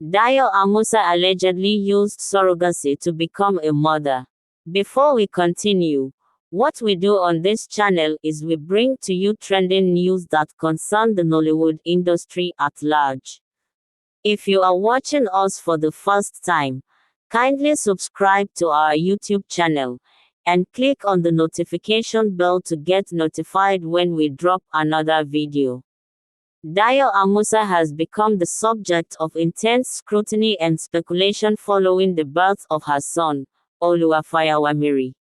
DAYO AMUSA allegedly used surrogacy to become a mother. Before we continue, what we do on this channel is we bring to you trending news that concern the Nollywood industry at large. If you are watching us for the first time, kindly subscribe to our YouTube channel and click on the notification bell to get notified when we drop another video. DAYO AMUSA has become the subject of intense scrutiny and speculation following the birth of her son, Oluwafayawamiri.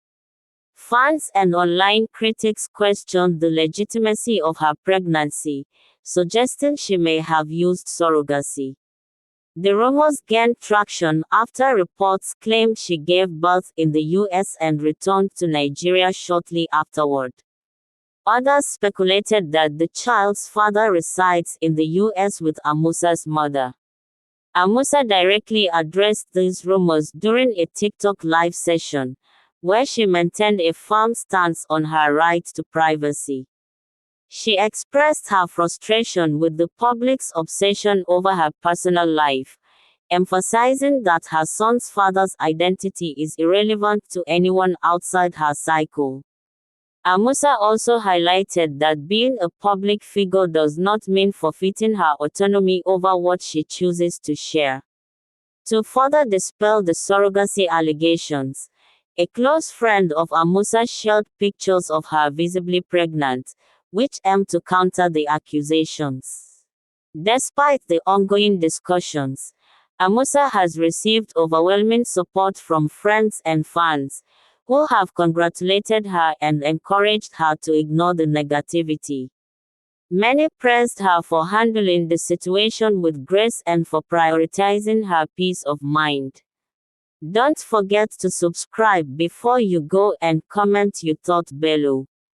Fans and online critics questioned the legitimacy of her pregnancy, suggesting she may have used surrogacy. The rumors gained traction after reports claimed she gave birth in the US and returned to Nigeria shortly afterward. Others speculated that the child's father resides in the US with AMUSA's mother. AMUSA directly addressed these rumors during a TikTok live session, where she maintained a firm stance on her right to privacy. She expressed her frustration with the public's obsession over her personal life, emphasizing that her son's father's identity is irrelevant to anyone outside her cycle. AMUSA also highlighted that being a public figure does not mean forfeiting her autonomy over what she chooses to share. To further dispel the surrogacy allegations, a close friend of AMUSA shared pictures of her visibly pregnant, which aimed to counter the accusations. Despite the ongoing discussions, AMUSA has received overwhelming support from friends and fans, who have congratulated her and encouraged her to ignore the negativity. Many praised her for handling the situation with grace and for prioritizing her peace of mind. Don't forget to subscribe before you go and comment your thoughts below.